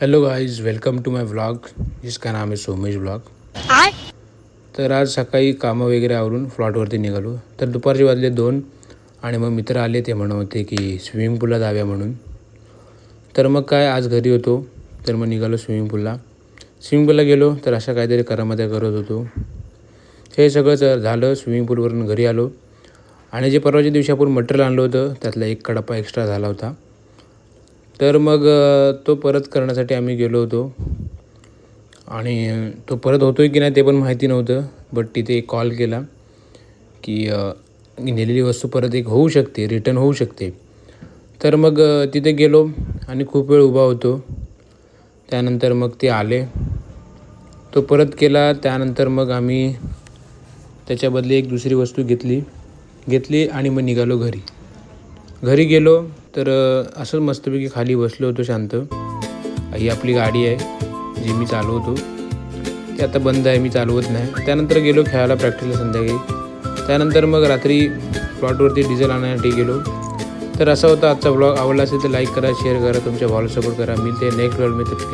Hello guys, welcome to my vlog जिसका नाम है सोमेश व्लॉग। तर आज सकाळी कामं वगैरे आवरून फ्लॉटवरती निघालो। तर दुपारचे वाजले 2 आणि मग मित्र आले, ते म्हणत होते की स्विमिंग पूलला जाऊया म्हणून। तर मग काय आज घरी होतो, तर मग निघालो स्विमिंग पूलला गेलो। तर अशा काहीतरी करामत्या करत होतो। हे सगळं झालं, स्विमिंग पूलवरून घरी आलो आणि जे परवाच्या दिवशी आपण मटेरियल आणलं होतं त्यातला एक कडपा एक्स्ट्रा झाला होता। तर मग तो परत करण्यासाठी आम्ही गेलो होतो आणि तो परत होतोय की नाही ते पण माहिती नव्हतं। बट तिथे एक कॉल केला की नेलेली वस्तू परत एक होऊ शकते, रिटर्न होऊ शकते। तर मग तिथे गेलो आणि खूप वेळ उभा होतो। त्यानंतर मग ते आले, तो परत केला। त्यानंतर मग आम्ही त्याच्या बदली एक दुसरी वस्तू घेतली आणि मग निघालो घरी गेलो। तर असं मस्तपैकी खाली बसलो होतो शांत। ही आपली गाडी आहे जी मी चालवतो, ती आता बंद आहे, मी चालवत नाही। त्यानंतर गेलो खेळायला, प्रॅक्टिसला संध्याकाळी। त्यानंतर मग रात्री प्लॉटवरती डिझेल आणण्यासाठी गेलो। तर असा होता आजचा ब्लॉग। आवडला असेल तर लाईक करा, शेअर करा, तुमच्या भावाला सपोर्ट करा। मिळते नेक्स्ट ब्लॉगमध्ये।